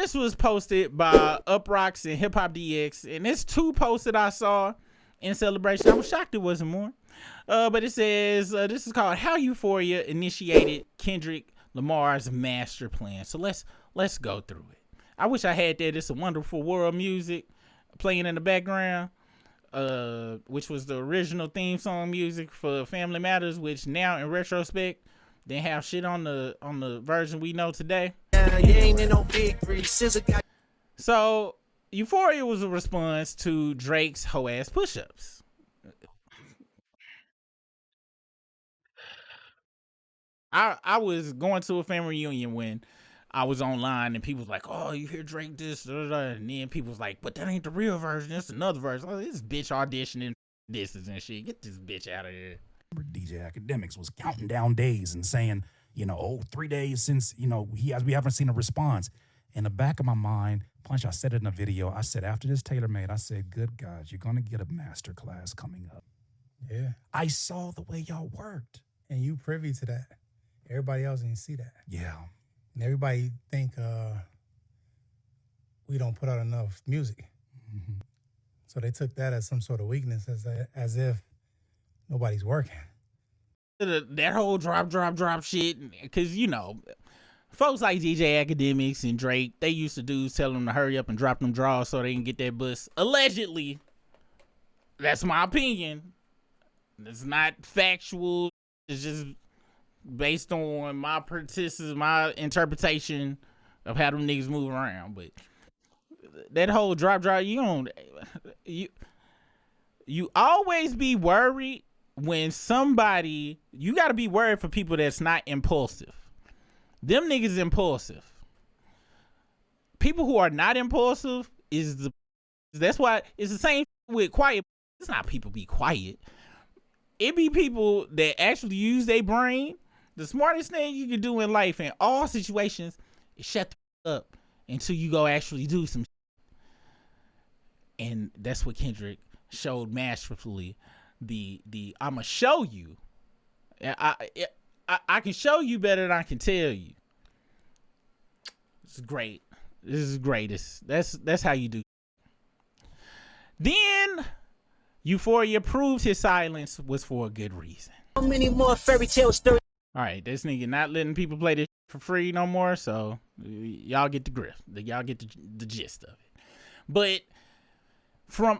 this was posted by Uprocks and Hip Hop DX, and it's 2 posts that I saw in celebration. I was shocked it wasn't more. But it says this is called How Euphoria Initiated Kendrick Lamar's Master Plan. So let's go through it. I wish I had that. It's a Wonderful World music playing in the background, which was the original theme song music for Family Matters, which now in retrospect they have shit on the version we know today. So Euphoria was a response to Drake's hoe ass push-ups. I was going to a family reunion when I was online and people was like, oh, you hear Drake this, and then people was like, but that ain't the real version, it's another version. Oh, this bitch auditioning disses and shit. Get this bitch out of here. DJ Academics was counting down days and saying, 3 days since, we haven't seen a response. In the back of my mind, Punch, I said it in a video, I said, after this tailor-made, I said, good God, you're going to get a master class coming up. Yeah. I saw the way y'all worked. And you privy to that. Everybody else didn't see that. Yeah. And everybody think we don't put out enough music. Mm-hmm. So they took that as some sort of weakness, as if nobody's working. That whole drop shit, because, folks like DJ Academics and Drake, they used to dudes tell them to hurry up and drop them draws so they can get that bus. Allegedly. That's my opinion. It's not factual. It's just based on my interpretation of how them niggas move around. But that whole drop, you always be worried when somebody, you got to be worried for people that's not impulsive. Them niggas impulsive. People who are not impulsive that's why it's the same with quiet. It's not people be quiet. It be people that actually use their brain. The smartest thing you can do in life in all situations is shut the up until you go actually do some shit. And that's what Kendrick showed masterfully. The I'ma show you. I can show you better than I can tell you. It's great. This is greatest. That's how you do. Then Euphoria proves his silence was for a good reason. How many more fairy tale stories? All right, this nigga not letting people play this for free no more, so y'all get the grift. Y'all get the gist of it. But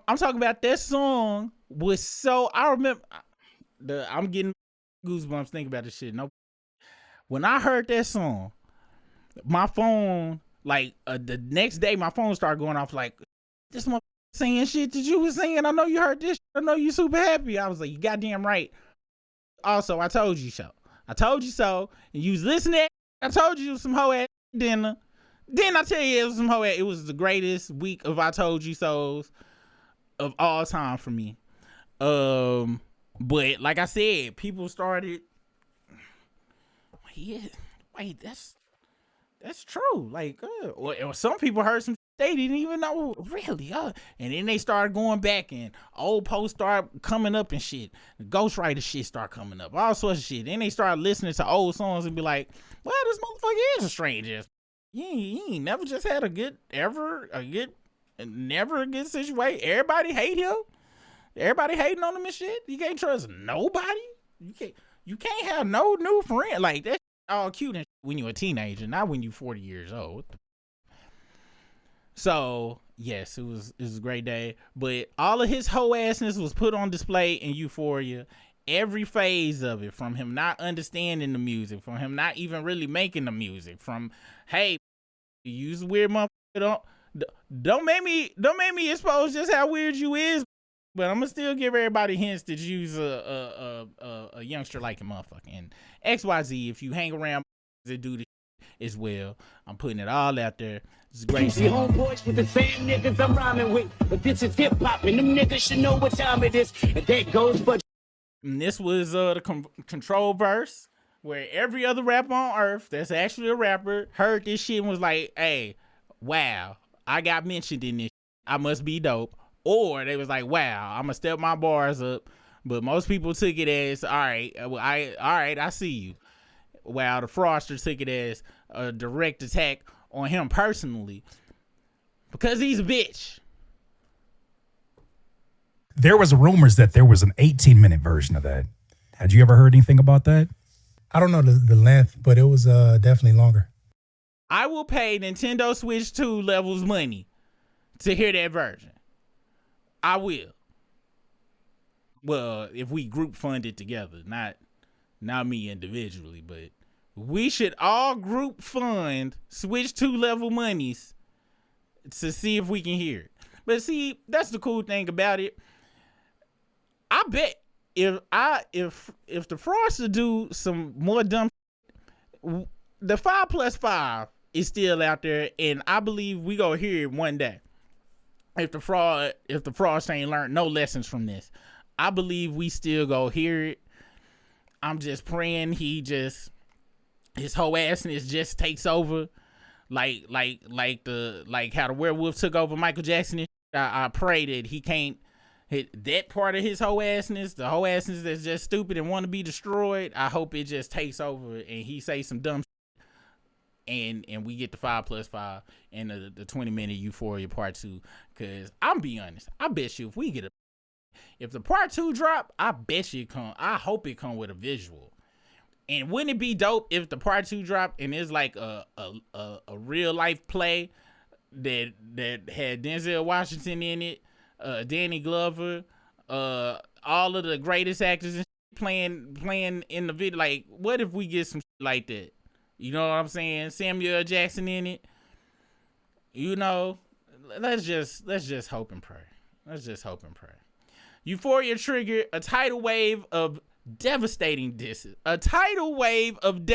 I'm talking about that song was so, I remember, I'm getting goosebumps thinking about this shit. No, when I heard that song, my phone, like the next day, my phone started going off like, this motherfucker saying shit that you was saying. I know you heard this. I know you super happy. I was like, you goddamn right. Also, I told you so. I told you so. And you was listening. I told you some hoe ass dinner. Then I tell you it was some hoe ass. It was the greatest week of I told you so's of all time for me. But like I said, people started. Wait, that's true. Like, or some people heard some. They didn't even know, really. And then they started going back and old posts started coming up and shit. The ghostwriter shit started coming up. All sorts of shit. Then they started listening to old songs and be like, well, this motherfucker is a stranger. He ain't never just had never a good situation. Everybody hate him. Everybody hating on him and shit. You can't trust nobody. You can't have no new friend. Like, that's all cute and when you're a teenager, not when you're 40 years old. So, yes, it was a great day. But all of his hoe assness was put on display in Euphoria. Every phase of it, from him not understanding the music, from him not even really making the music, from, hey, you use a weird motherfucker, don't make me expose just how weird you is, but I'm gonna still give everybody hints that you's a youngster like a motherfucker. And XYZ, if you hang around that do this as well, I'm putting it all out there. It's great. See homeboys with the same niggas I'm rhyming with, but this is hip hop and them niggas should know what time it is. And that goes for. And this was the control verse where every other rapper on earth that's actually a rapper heard this shit and was like, hey, wow, I got mentioned in this. I must be dope. Or they was like, wow, I'm gonna step my bars up. But most people took it as, all right, I see you. Wow, the fraudster took it as a direct attack on him personally because he's a bitch. There was rumors that there was an 18-minute version of that. Had you ever heard anything about that? I don't know the length, but it was definitely longer. I will pay Nintendo Switch 2 levels money to hear that version. I will. Well, if we group fund it together, not me individually, but we should all group fund Switch 2 level monies to see if we can hear it. But see, that's the cool thing about it. I bet if the Froster do some more dumb, the 5+5 is still out there, and I believe we gonna hear it one day. If the Frost ain't learned no lessons from this, I believe we still go hear it. I'm just praying his whole assness just takes over, like how the werewolf took over Michael Jackson. I pray that he can't hit that part of his whole assness, the whole assness that's just stupid and want to be destroyed. I hope it just takes over and he say some dumb shit, and we get the 5+5 and the 20-minute Euphoria part 2. Cause I'm be honest, I bet you if the part 2 drop, I bet you I hope it come with a visual. And wouldn't it be dope if the part 2 drop and it's like a real life play that had Denzel Washington in it, Danny Glover, all of the greatest actors and playing in the video. Like, what if we get some shit like that? You know what I'm saying? Samuel L. Jackson in it. You know, let's just hope and pray. Let's just hope and pray. Euphoria triggered a tidal wave of devastating disses. A tidal wave of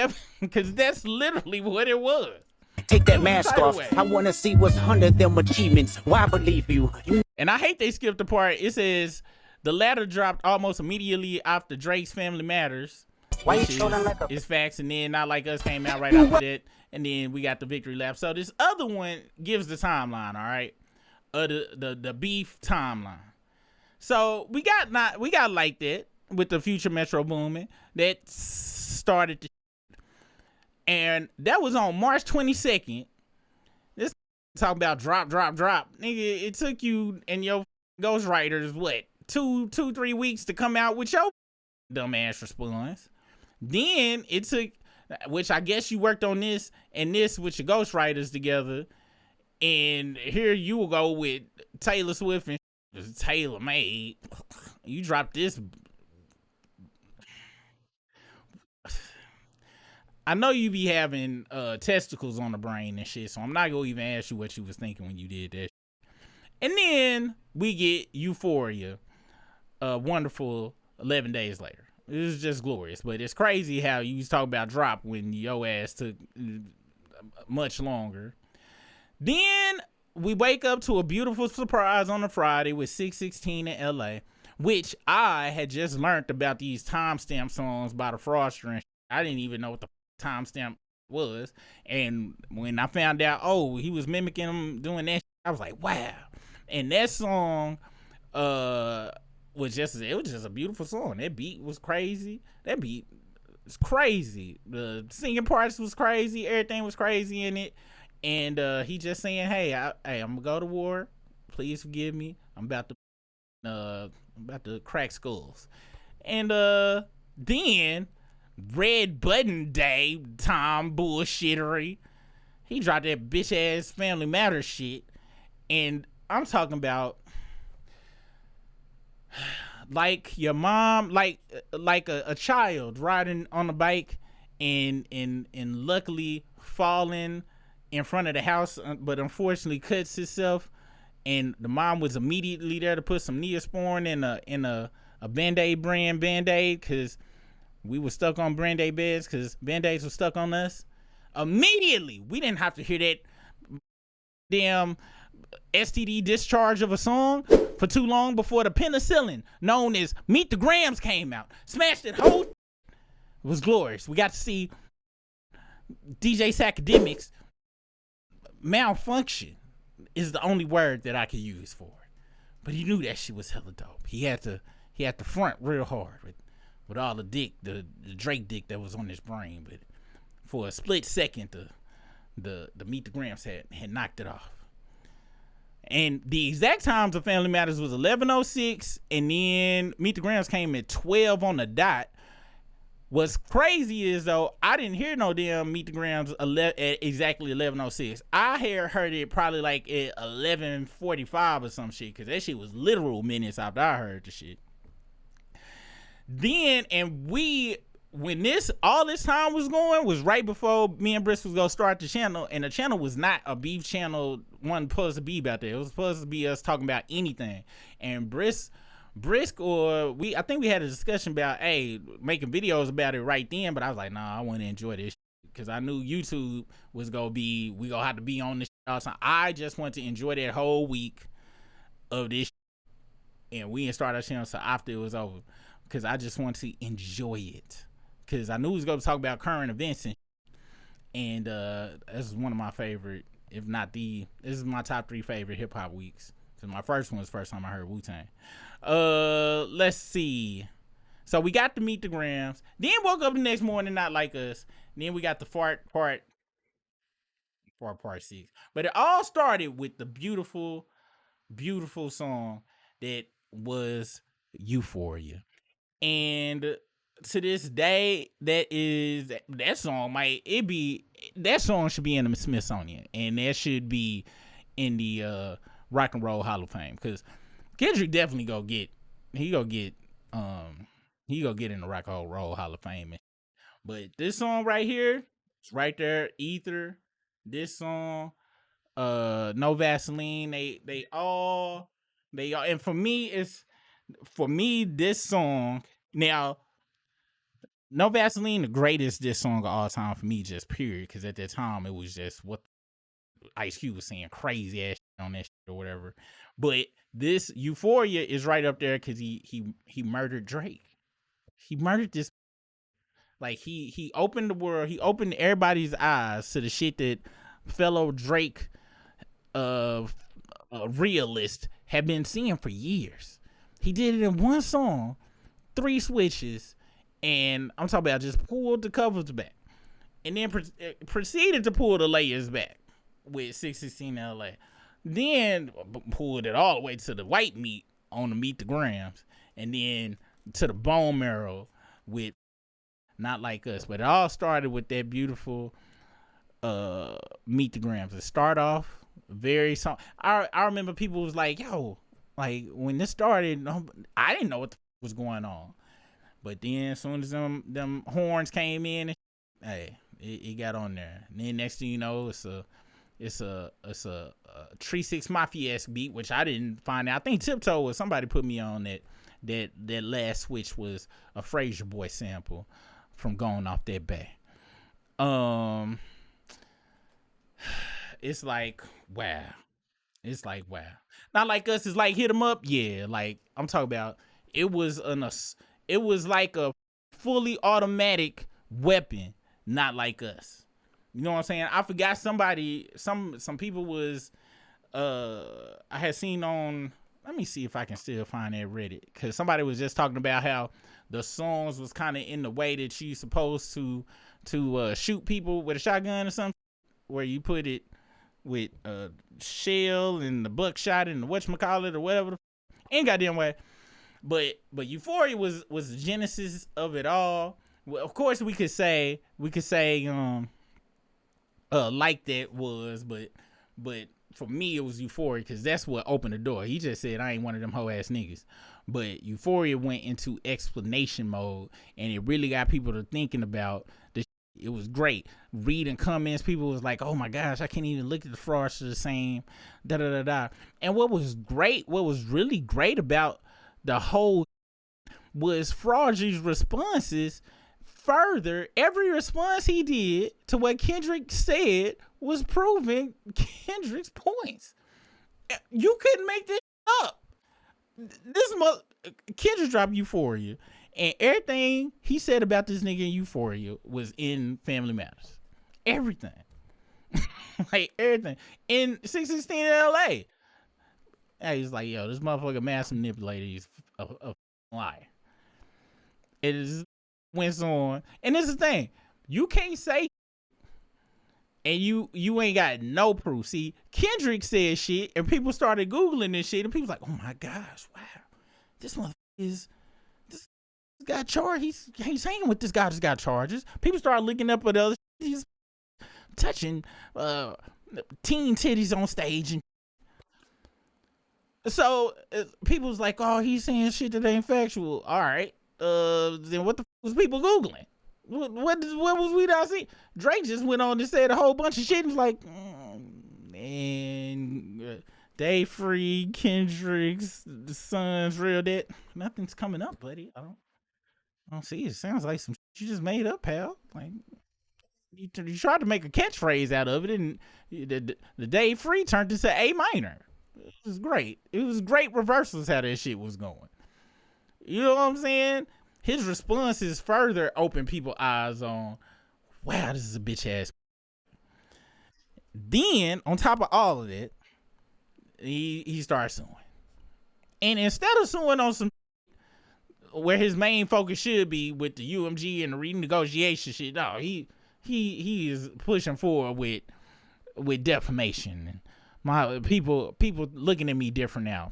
because that's literally what it was. Take that mask off. I want to see what's under them achievements. Why believe you? And I hate they skipped the part. It says the latter dropped almost immediately after Drake's Family Matters. Why you showing like it's facts, and then Not Like Us came out right after that, and then we got the victory lap. So this other one gives the timeline, all right, the beef timeline. So we got like that with the Future Metro Boomin that started the and that was on March 22nd. This talking about drop. Nigga, it took you and your ghostwriters, what, 3 weeks to come out with your dumbass response. Then it took, which I guess you worked on this and this with your ghostwriters together. And here you will go with Taylor Swift and Taylor made. You dropped this. I know you be having testicles on the brain and shit, so I'm not gonna even ask you what you was thinking when you did that. And then we get Euphoria, a wonderful 11 days later. It was just glorious, but it's crazy how you was talking about drop when your ass took much longer. Then we wake up to a beautiful surprise on a Friday with 616 in LA, which I had just learned about these timestamp songs by the Froster and shit. I didn't even know what the timestamp was, and when I found out, oh, he was mimicking him doing that shit, I was like, wow. And that song was just a beautiful song. That beat was crazy. That beat was crazy. The singing parts was crazy. Everything was crazy in it. And he just saying, hey, I'm gonna go to war. Please forgive me. I'm about to crack skulls. And then Red Button Day time bullshittery. He dropped that bitch ass Family Matters shit. And I'm talking about like your mom, like a child riding on a bike and luckily falling in front of the house, but unfortunately cuts himself, and the mom was immediately there to put some Neosporin in a Band-Aid brand Band-Aid, because we were stuck on Band-Aid beds because Band-Aids were stuck on us. Immediately, we didn't have to hear that damn STD discharge of a song for too long before the penicillin, known as Meet the Grams, came out. Smashed it whole. It was glorious. We got to see DJ Sacademics malfunction is the only word that I could use for it. But he knew that shit was hella dope. He had to front real hard with all the dick, the Drake dick that was on his brain. But for a split second, the Meet the Grams had knocked it off. And the exact times of Family Matters was 11:06, and then Meet the Grams came at 12 on the dot. What's crazy is, though, I didn't hear no damn Meet the Grams at exactly 11:06. I heard it probably like at 11:45 or some shit, because that shit was literal minutes after I heard the shit. Then, and when all this time was going, was right before me and Brisk was gonna start the channel, and the channel was not a beef channel. Wasn't supposed to be about that. It was supposed to be us talking about anything. And Brisk I think we had a discussion about, hey, making videos about it right then, but I was like, nah, I want to enjoy this because I knew YouTube was gonna be, we gonna have to be on this all the time. I just want to enjoy that whole week of this, and we didn't start our channel so after it was over, because I just want to enjoy it. Because I knew we was going to talk about current events, and this is one of my favorite, if not this is my top 3 favorite hip hop weeks. Because my first one was the first time I heard Wu-Tang. Let's see. So we got to Meet the Grams. Then woke up the next morning, Not Like Us. Then we got the Fart Part 6. But it all started with the beautiful, beautiful song that was Euphoria. And to this day, that song should be in the Smithsonian, and that should be in the Rock and Roll Hall of Fame, because Kendrick definitely go get in the Rock and Roll Hall of Fame. But this song right here, it's right there. Ether, this song, No Vaseline, they all, and for me this song now. No Vaseline, the greatest diss song of all time for me, just period. Because at that time, it was just what Ice Cube was saying, crazy ass shit on that shit or whatever. But this Euphoria is right up there because he murdered Drake. He murdered this. Like he opened the world. He opened everybody's eyes to the shit that fellow Drake, realist had been seeing for years. He did it in one song, 3 switches. And I'm talking about just pulled the covers back, and then proceeded to pull the layers back with 616 LA. Then pulled it all the way to the white meat on the Meet the Grams, and then to the bone marrow with Not Like Us. But it all started with that beautiful Meet the Grams. It start off very song. I remember people was like, yo, like when this started, I didn't know what the was going on. But then as soon as them horns came in, hey, it got on there. And then next thing you know, it's a 3-6 Mafia-esque beat, which I didn't find out. I think Tiptoe was somebody put me on that last switch was a Frasier Boy sample from Going Off That Bay. It's like wow. It's like wow. Not Like Us is like Hit 'Em Up, yeah. Like I'm talking about, it was like a fully automatic weapon, Not Like Us. You know what I'm saying? I forgot some people was, I had seen on, let me see if I can still find that Reddit, because somebody was just talking about how the songs was kind of in the way that you supposed to shoot people with a shotgun or something, where you put it with a shell and the buckshot and the whatchamacallit or whatever, ain't goddamn way. But Euphoria was the genesis of it all. Well, of course we could say like that was, but for me it was Euphoria, because that's what opened the door. He just said I ain't one of them hoe ass niggas. But Euphoria went into explanation mode, and it really got people to thinking about the. It was great. Reading comments, people was like, "Oh my gosh, I can't even look at the frauds the same." Da da da da. And what was really great about the whole was Fraudry's responses. Further, every response he did to what Kendrick said was proving Kendrick's points. You couldn't make this up. Kendrick dropped Euphoria, and everything he said about this nigga in Euphoria was in Family Matters. Everything. Like everything. In 616 LA. And he's like, yo, this motherfucker mass manipulator. He's a liar. It is went on. And this is the thing. You can't say and you ain't got no proof. See, Kendrick said shit, and people started Googling this shit, and people was like, oh my gosh, wow, this motherfucker is this guy charged. He's hanging with this guy just got charges. People started looking up at other shit. He's touching teen titties on stage, and so people was like, oh, he's saying shit that ain't factual. All right, then what the was people Googling? What was we not see? Drake just went on and said a whole bunch of shit. And was like, man, they free Kendrick's the son's real dead. Nothing's coming up, buddy. I don't see it. It sounds like some shit you just made up, pal. Like you tried to make a catchphrase out of it, and the day free turned into A minor. It was great. It was great reversals how that shit was going. You know what I'm saying? His responses further opened people's eyes on, wow, this is a bitch ass. Then, on top of all of that, he started suing. And instead of suing on some where his main focus should be with the UMG and the renegotiation shit, no, he is pushing forward with defamation. And my people looking at me different now.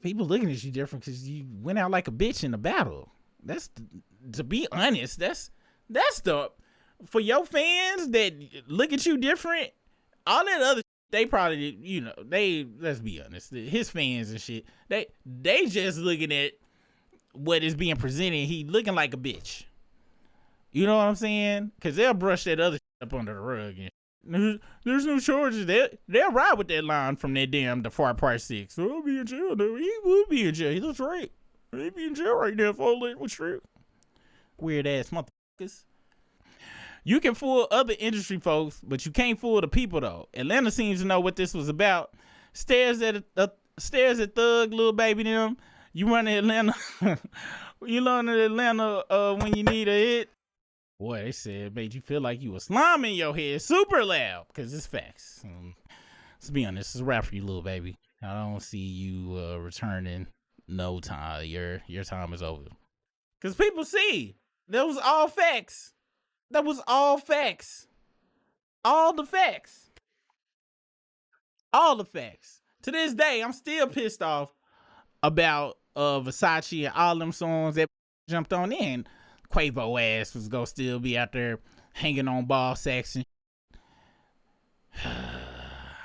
People looking at you different because you went out like a bitch in a battle. That's to be honest. That's the for your fans that look at you different. All that other they probably let's be honest. His fans and shit they just looking at what is being presented. He looking like a bitch. You know what I'm saying? Because they'll brush that other shit up under the rug. And there's no charges. They'll ride with that line from that damn The Far Part 6. So he'll be in jail. No, he would be in jail. That's right. He'd be in jail right now if all that was true. Weird ass motherfuckers. You can fool other industry folks, but you can't fool the people though. Atlanta seems to know what this was about. Stares at Thug, Lil Baby them. You run to Atlanta. You learn to Atlanta when you need a hit. Boy, they said it made you feel like you was slamming your head super loud, because it's facts. Let's be honest, it's a rap for you, Lil Baby. I don't see you returning no time. Your time is over. Because people see, that was all facts. That was all facts. All the facts. All the facts. To this day, I'm still pissed off about Versace and all them songs that jumped on in. Quavo ass was gonna still be out there hanging on ball sacks and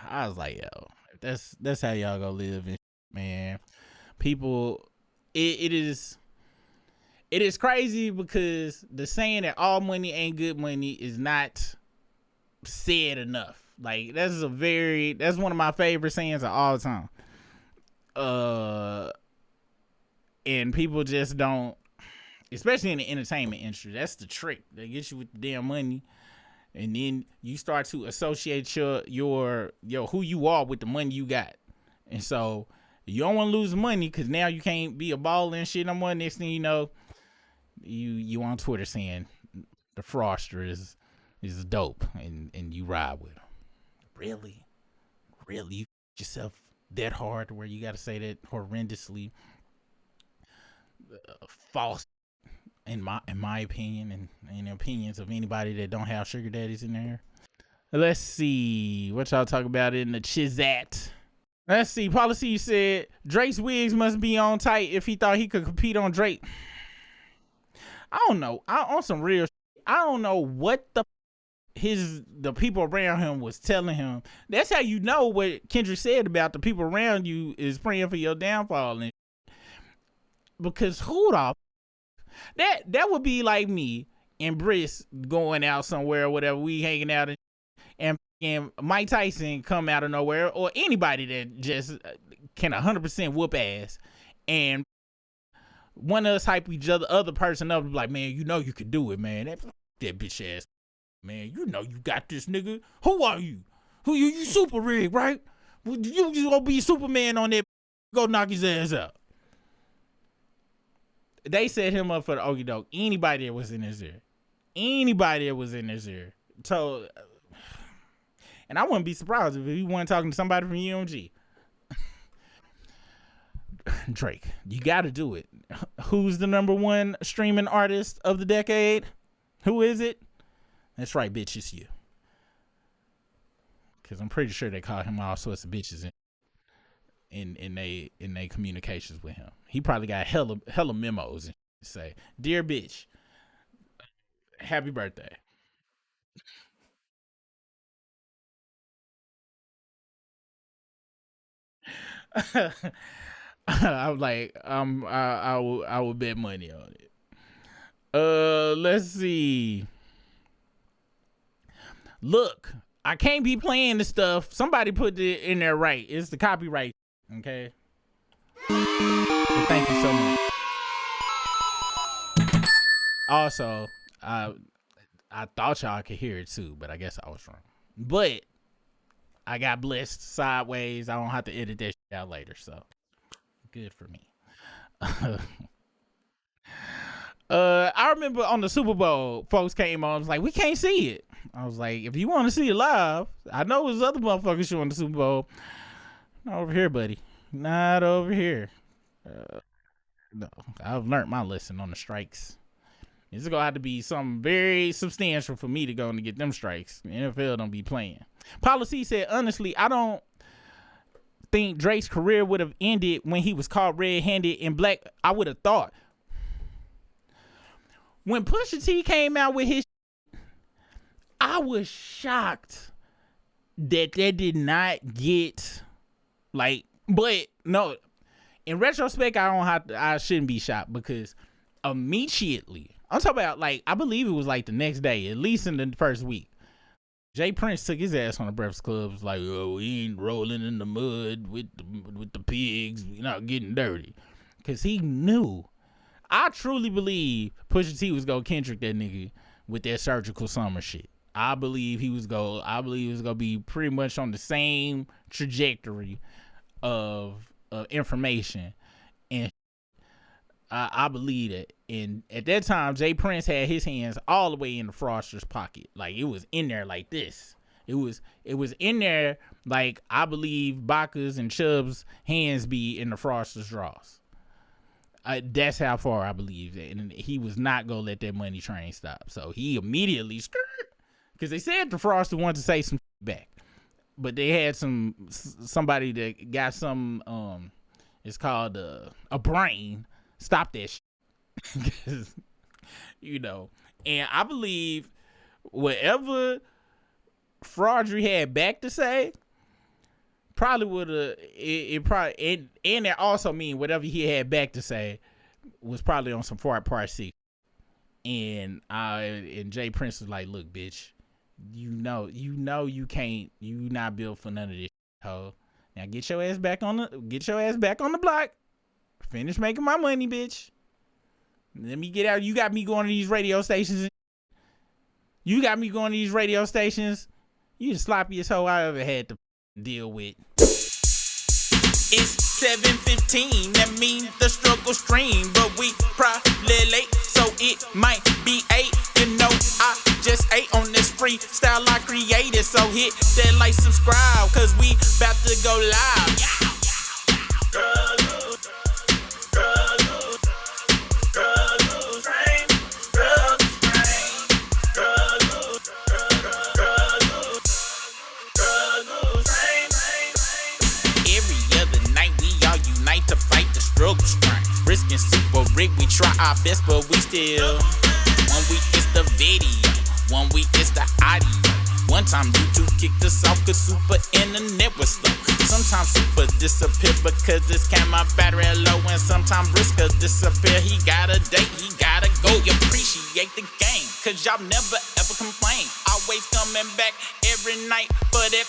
I was like, yo, that's how y'all gonna live, and man. People, it is crazy because the saying that all money ain't good money is not said enough. Like that's one of my favorite sayings of all time. And people just don't, especially in the entertainment industry. That's the trick. They get you with the damn money, and then you start to associate your who you are with the money you got. And so you don't want to lose money because now you can't be a baller and shit no more. Next thing you know, you on Twitter saying the Froster is dope, and you ride with him. Really, you get yourself that hard to where you got to say that horrendously false. In my opinion, and in the opinions of anybody that don't have sugar daddies in there. Let's see what y'all talk about in the Chizat. Let's see. Policy said Drake's wigs must be on tight if he thought he could compete on Drake. I don't know. On some real shit, I don't know what the people around him was telling him. That's how you know what Kendrick said about the people around you is praying for your downfall. And because who the that would be like me and Briss going out somewhere or whatever, we hanging out and Mike Tyson come out of nowhere, or anybody that just can 100% whoop ass, and one of us hype each other person up, like, man, you know you could do it, man. That bitch ass, man, you know you got this, nigga. Who are you? Who you super rig, right? You just gonna be Superman on that, go knock his ass out. They set him up for the okie doke. Anybody that was in his ear. So, and I wouldn't be surprised if he wasn't talking to somebody from UMG. Drake, you got to do it. Who's the #1 streaming artist of the decade? Who is it? That's right, bitch, it's you. Because I'm pretty sure they call him all sorts of bitches in they communications with him. He probably got hella memos and say, "Dear bitch, happy birthday." I'm like, I will bet money on it. Let's see. Look, I can't be playing the stuff. Somebody put it in there right. It's the copyright. Okay. Well, thank you so much. Also, I thought y'all could hear it too, but I guess I was wrong. But I got blessed sideways. I don't have to edit that shit out later, so good for me. I remember on the Super Bowl, folks came on, was like, "We can't see it." I was like, "If you want to see it live, I know there's other motherfuckers showing the Super Bowl. Not over here, buddy. Not over here." No, I've learned my lesson on the strikes. It's gonna have to be something very substantial for me to go and get them strikes. The NFL don't be playing. Policy said, honestly, I don't think Drake's career would have ended when he was caught red-handed in black. I would have thought. When Pusha T came out with his, I was shocked that did not get like. But no, in retrospect, I shouldn't be shocked because immediately, I'm talking about like, I believe it was like the next day, at least in the first week, Jay Prince took his ass on the Breakfast Club. Was like, "Oh, we ain't rolling in the mud with the pigs. We're not getting dirty," because he knew. I truly believe Pusha T was gonna Kendrick that nigga with that Surgical Summer shit. I believe he was gonna be pretty much on the same trajectory of information, and I believe that. And at that time, Jay Prince had his hands all the way in the Froster's pocket, like it was in there like this. It was in there like I believe Baca's and Chubb's hands be in the Froster's drawers. That's how far I believe that, and he was not gonna let that money train stop. So he immediately because they said the Froster wanted to say some back, but they had somebody that got some it's called a brain. Stop that shit. You know, and I believe whatever Fraudry had back to say probably would have it probably and that also mean whatever he had back to say was probably on some part 6. And Jay Prince was like, "Look, bitch, you know you can't, you not built for none of this hoe. Now get your ass back on the block. Finish making my money, bitch. Let me get out. You got me going to these radio stations. You got me going to these radio stations. You the sloppiest hoe I ever had to deal with." It's 7:15, that means the struggle stream, but we probably late, so it might be 8. You know, I just ate on this freestyle I created, so hit that like, subscribe, cause we about to go live. Risking super rig, we try our best, but we still. 1 week it's the video, 1 week it's the audio. One time YouTube kicked us off cause super internet was slow. Sometimes super disappear because it's camera battery low, and sometimes Briska disappear. He got a date, he gotta go. You appreciate the game, cause y'all never ever complain. Always coming back every night for that.